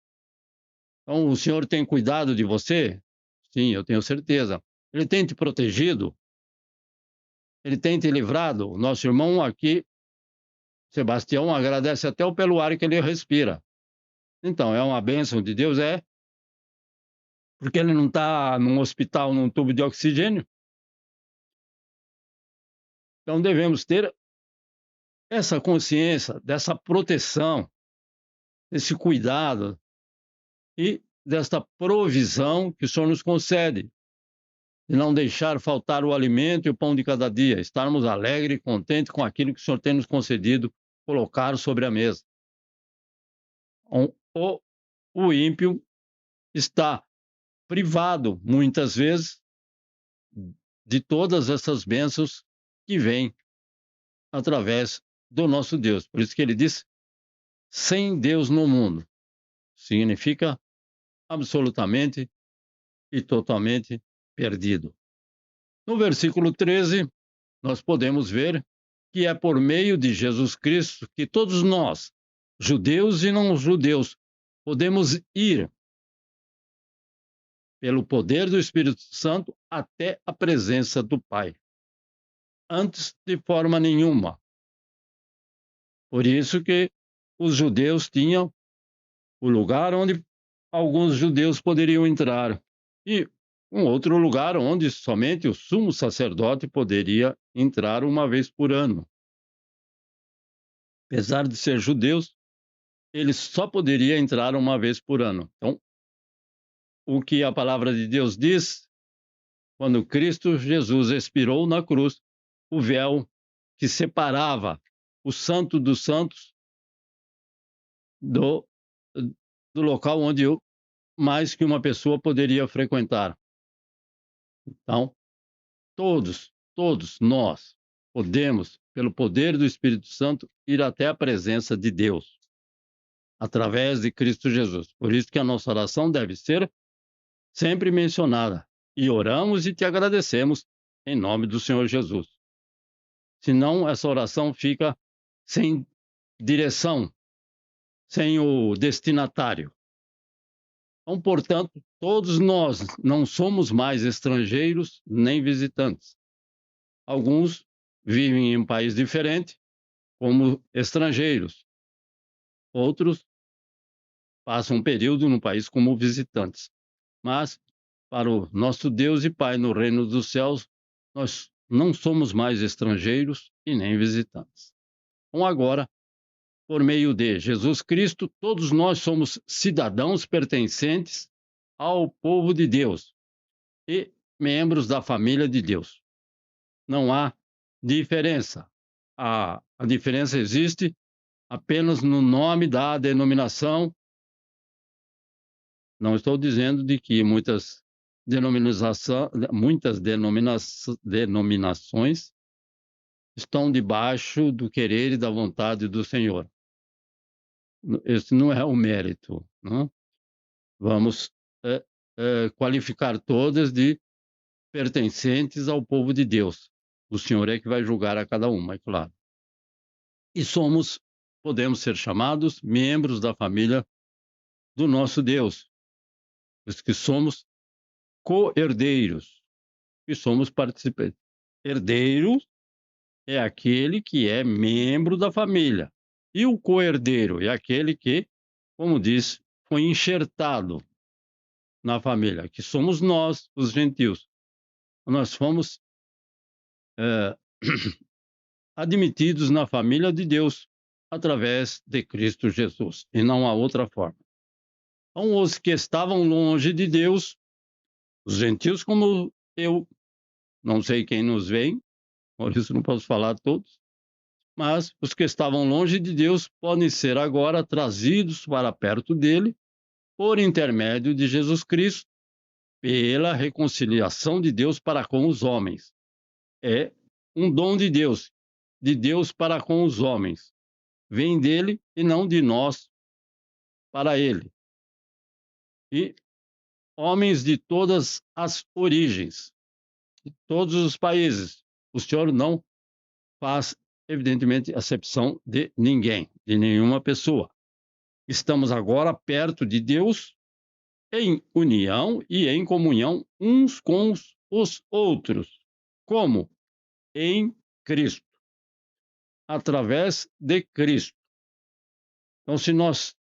Então, o Senhor tem cuidado de você? Sim, eu tenho certeza. Ele tem te protegido? Ele tem te livrado? O nosso irmão aqui, Sebastião, agradece até pelo ar que ele respira. Então, é uma bênção de Deus? É. Porque ele não está num hospital, num tubo de oxigênio? Então, devemos ter essa consciência, dessa proteção, desse cuidado e desta provisão que o Senhor nos concede, de não deixar faltar o alimento e o pão de cada dia, estarmos alegres e contentes com aquilo que o Senhor tem nos concedido, colocar sobre a mesa. O ímpio está privado, muitas vezes, de todas essas bênçãos que vêm através do nosso Deus. Por isso que ele diz, sem Deus no mundo. Significa absolutamente e totalmente perdido. No versículo 13, nós podemos ver que é por meio de Jesus Cristo que todos nós, judeus e não judeus, podemos ir pelo poder do Espírito Santo até a presença do Pai. Antes, de forma nenhuma. Por isso que os judeus tinham o lugar onde alguns judeus poderiam entrar e um outro lugar onde somente o sumo sacerdote poderia entrar uma vez por ano. Apesar de ser judeus, eles só poderiam entrar uma vez por ano. Então, o que a palavra de Deus diz, quando Cristo Jesus expirou na cruz, o véu que separava o Santo dos Santos do local onde mais que uma pessoa poderia frequentar. Então, todos nós podemos, pelo poder do Espírito Santo, ir até a presença de Deus, através de Cristo Jesus. Por isso que a nossa oração deve ser sempre mencionada. E oramos e te agradecemos em nome do Senhor Jesus. Senão, essa oração fica sem direção, sem o destinatário. Então, portanto, todos nós não somos mais estrangeiros nem visitantes. Alguns vivem em um país diferente como estrangeiros. Outros passam um período no país como visitantes. Mas, para o nosso Deus e Pai no reino dos céus, nós não somos mais estrangeiros e nem visitantes. Então, agora, por meio de Jesus Cristo, todos nós somos cidadãos pertencentes ao povo de Deus e membros da família de Deus. Não há diferença. A diferença existe apenas no nome da denominação. Não estou dizendo de que muitas denominações estão debaixo do querer e da vontade do Senhor. Esse não é o mérito. Não? Vamos qualificar todas de pertencentes ao povo de Deus. O Senhor é que vai julgar a cada uma, é claro. E podemos ser chamados membros da família do nosso Deus, os que somos co-herdeiros e somos participantes. Herdeiro é aquele que é membro da família. E o co-herdeiro é aquele que, como diz, foi enxertado na família, que somos nós, os gentios. Nós fomos admitidos na família de Deus através de Cristo Jesus, e não há outra forma. Então, os que estavam longe de Deus, os gentios como eu, não sei quem nos vê, por isso não posso falar todos, mas os que estavam longe de Deus podem ser agora trazidos para perto dele por intermédio de Jesus Cristo, pela reconciliação de Deus para com os homens. É um dom de Deus para com os homens. Vem dele e não de nós para ele. E homens de todas as origens, de todos os países. O Senhor não faz, evidentemente, acepção de ninguém, de nenhuma pessoa. Estamos agora perto de Deus, em união e em comunhão uns com os outros. Como? Em Cristo. Através de Cristo. Então, se nós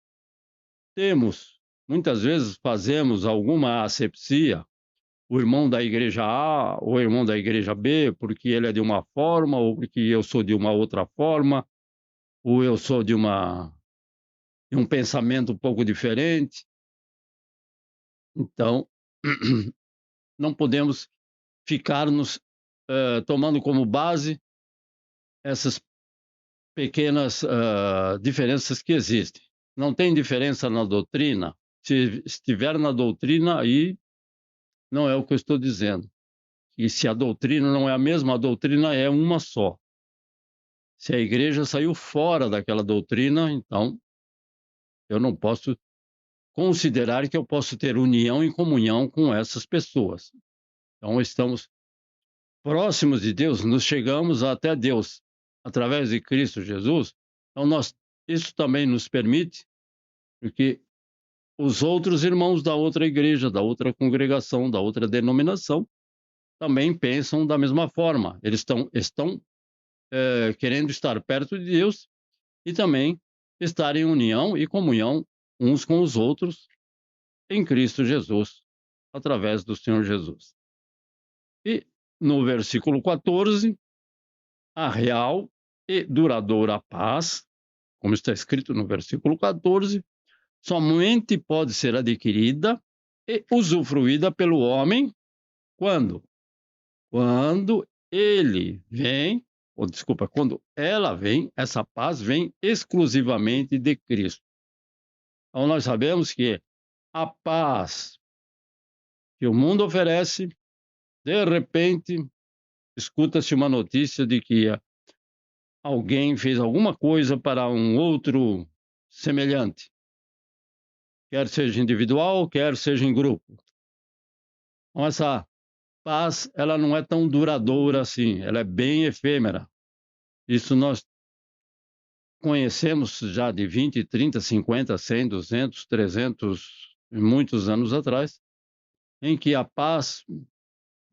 muitas vezes fazemos alguma asepsia, o irmão da igreja A ou o irmão da igreja B, porque ele é de uma forma, ou porque eu sou de uma outra forma, ou eu sou de um pensamento um pouco diferente. Então, não podemos ficar tomando como base essas pequenas diferenças que existem. Não tem diferença na doutrina. Se estiver na doutrina, aí não é o que eu estou dizendo. E se a doutrina não é a mesma, a doutrina é uma só. Se a igreja saiu fora daquela doutrina, então eu não posso considerar que eu posso ter união e comunhão com essas pessoas. Então, estamos próximos de Deus, nos chegamos até Deus através de Cristo Jesus. Então, isso também nos permite, porque os outros irmãos da outra igreja, da outra congregação, da outra denominação, também pensam da mesma forma. Eles estão querendo estar perto de Deus e também estar em união e comunhão uns com os outros em Cristo Jesus, através do Senhor Jesus. E no versículo 14, a real e duradoura paz, como está escrito no versículo 14, somente pode ser adquirida e usufruída pelo homem quando? Quando ele vem, ou desculpa, quando ela vem, essa paz vem exclusivamente de Cristo. Então nós sabemos que a paz que o mundo oferece, de repente, escuta-se uma notícia de que alguém fez alguma coisa para um outro semelhante, quer seja individual, quer seja em grupo. Então, essa paz, ela não é tão duradoura assim, ela é bem efêmera. Isso nós conhecemos já de 20, 30, 50, 100, 200, 300, muitos anos atrás, em que a paz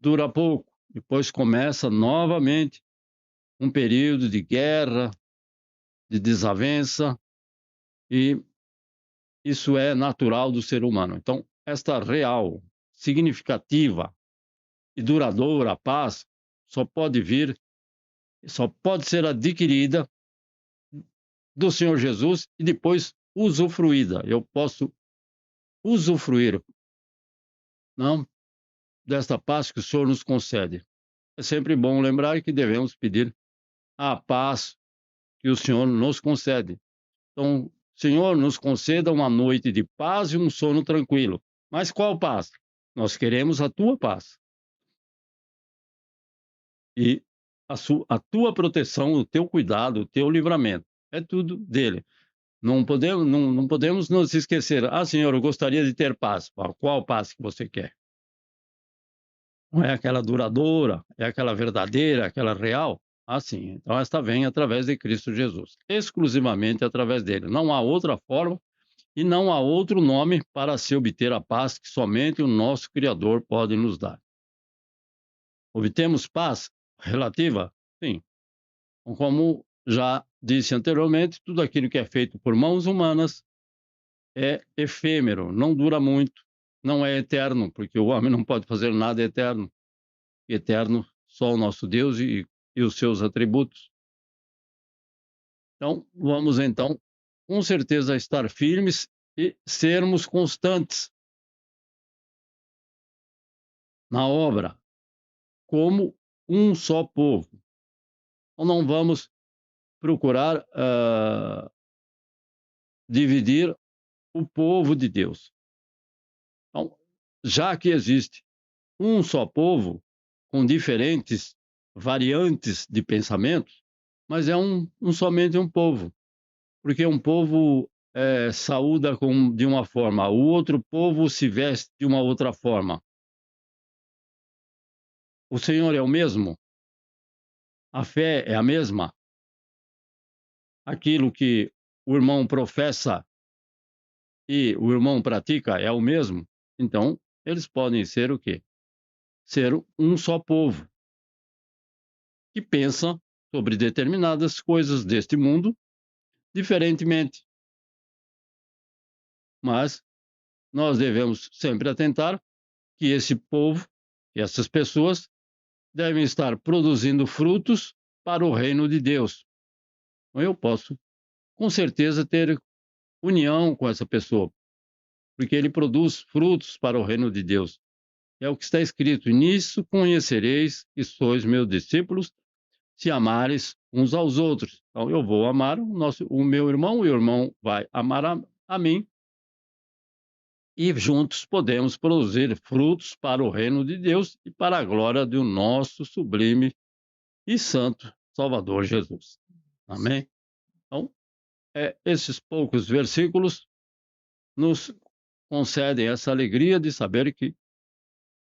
dura pouco, depois começa novamente um período de guerra, de desavença, e isso é natural do ser humano. Então, esta real, significativa e duradoura paz só pode vir, só pode ser adquirida do Senhor Jesus e depois usufruída. Eu posso usufruir, não, desta paz que o Senhor nos concede. É sempre bom lembrar que devemos pedir a paz que o Senhor nos concede. Então, Senhor, nos conceda uma noite de paz e um sono tranquilo. Mas qual paz? Nós queremos a tua paz. E a tua proteção, o teu cuidado, o teu livramento. É tudo dele. Não podemos nos esquecer. Ah, Senhor, eu gostaria de ter paz. Qual paz que você quer? Não é aquela duradoura, é aquela verdadeira, aquela real? Ah, sim. Então, esta vem através de Cristo Jesus. Exclusivamente através dele. Não há outra forma e não há outro nome para se obter a paz que somente o nosso Criador pode nos dar. Obtemos paz relativa? Sim. Como já disse anteriormente, tudo aquilo que é feito por mãos humanas é efêmero, não dura muito, não é eterno, porque o homem não pode fazer nada eterno. Eterno só o nosso Deus e os seus atributos. Então, vamos então, com certeza, estar firmes e sermos constantes na obra, como um só povo. Então, não vamos procurar dividir o povo de Deus. Então, já que existe um só povo, com diferentes variantes de pensamentos, mas é somente um povo. Porque um povo saúda de uma forma, o outro povo se veste de uma outra forma. O Senhor é o mesmo? A fé é a mesma? Aquilo que o irmão professa e o irmão pratica é o mesmo? Então, eles podem ser o quê? Ser um só povo, que pensa sobre determinadas coisas deste mundo diferentemente. Mas nós devemos sempre atentar que esse povo e essas pessoas devem estar produzindo frutos para o reino de Deus. Eu posso, com certeza, ter união com essa pessoa, porque ele produz frutos para o reino de Deus. É o que está escrito: nisso conhecereis que sois meus discípulos, se amares uns aos outros. Então, eu vou amar o meu irmão, e o irmão vai amar a mim, e juntos podemos produzir frutos para o reino de Deus e para a glória do nosso sublime e santo Salvador Jesus. Amém? Então, esses poucos versículos nos concedem essa alegria de saber que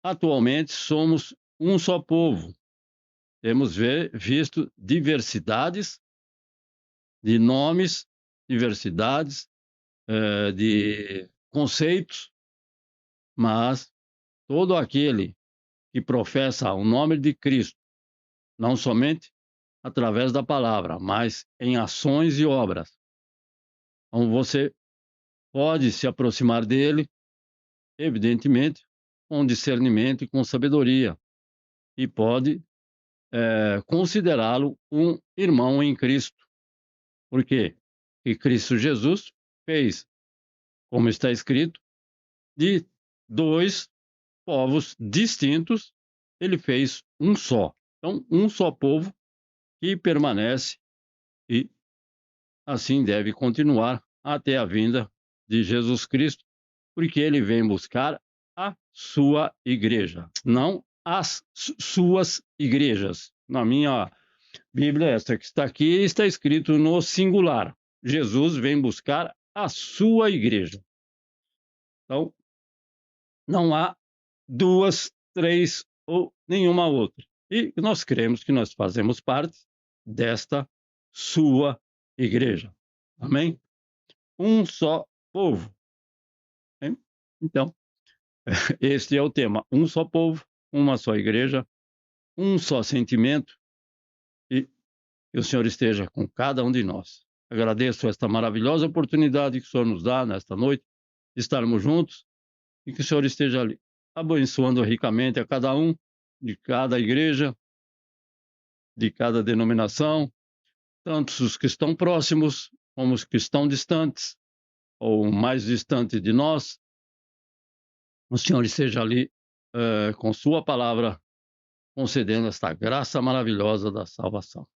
atualmente somos um só povo. Temos visto diversidades de nomes, diversidades de conceitos, mas todo aquele que professa o nome de Cristo, não somente através da palavra, mas em ações e obras. Então você pode se aproximar dele, evidentemente, com discernimento e com sabedoria, e pode considerá-lo um irmão em Cristo. Por quê? E Cristo Jesus fez, como está escrito, de 2 povos distintos, ele fez um só. Então, um só povo que permanece e assim deve continuar até a vinda de Jesus Cristo, porque ele vem buscar a sua igreja, não as suas igrejas. Na minha Bíblia, esta que está aqui, está escrito no singular. Jesus vem buscar a sua igreja. Então, não há 2, 3 ou nenhuma outra. E nós cremos que nós fazemos parte desta sua igreja. Amém? Um só povo. Hein? Então, este é o tema. Um só povo, uma só igreja, um só sentimento, e que o Senhor esteja com cada um de nós. Agradeço esta maravilhosa oportunidade que o Senhor nos dá nesta noite, de estarmos juntos, e que o Senhor esteja ali, abençoando ricamente a cada um, de cada igreja, de cada denominação, tanto os que estão próximos, como os que estão distantes, ou mais distantes de nós. O Senhor esteja ali com sua palavra, concedendo esta graça maravilhosa da salvação.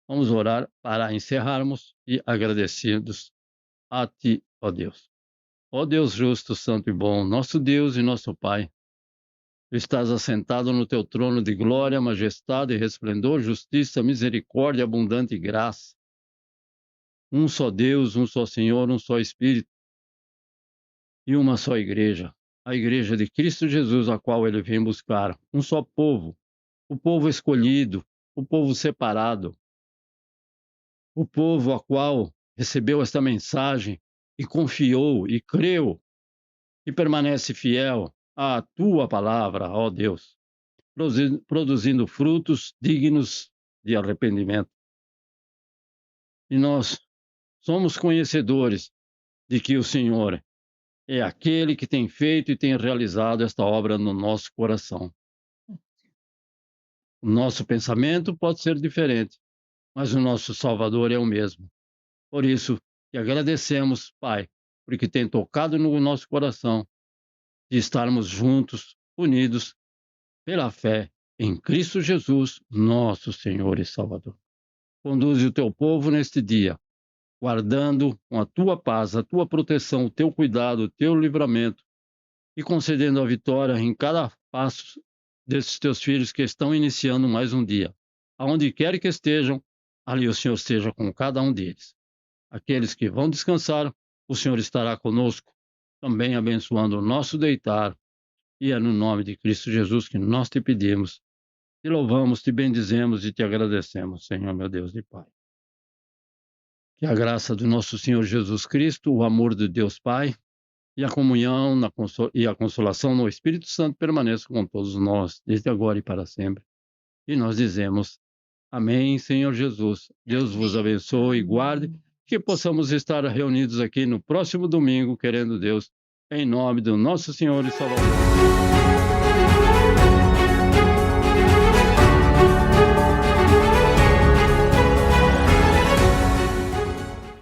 Vamos orar para encerrarmos e agradecidos a Ti, ó Deus. Ó Deus justo, santo e bom, nosso Deus e nosso Pai, Tu estás assentado no Teu trono de glória, majestade, resplendor, justiça, misericórdia, abundante graça. Um só Deus, um só Senhor, um só Espírito e uma só igreja, a igreja de Cristo Jesus, a qual Ele vem buscar. Um só povo, o povo escolhido, o povo separado, o povo a qual recebeu esta mensagem e confiou e creu e permanece fiel à Tua palavra, ó Deus, produzindo frutos dignos de arrependimento. E nós somos conhecedores de que o Senhor é aquele que tem feito e tem realizado esta obra no nosso coração. O nosso pensamento pode ser diferente, mas o nosso Salvador é o mesmo. Por isso, te agradecemos, Pai, porque tem tocado no nosso coração de estarmos juntos, unidos, pela fé em Cristo Jesus, nosso Senhor e Salvador. Conduze o teu povo neste dia, guardando com a tua paz, a tua proteção, o teu cuidado, o teu livramento, e concedendo a vitória em cada passo desses teus filhos que estão iniciando mais um dia. Aonde quer que estejam, ali o Senhor esteja com cada um deles. Aqueles que vão descansar, o Senhor estará conosco, também abençoando o nosso deitar. E é no nome de Cristo Jesus que nós te pedimos, te louvamos, te bendizemos e te agradecemos, Senhor, meu Deus e Pai. Que a graça do nosso Senhor Jesus Cristo, o amor de Deus Pai e a comunhão e a consolação no Espírito Santo permaneçam com todos nós, desde agora e para sempre. E nós dizemos, amém, Senhor Jesus. Deus vos abençoe e guarde, que possamos estar reunidos aqui no próximo domingo, querendo Deus, em nome do nosso Senhor e Salvador.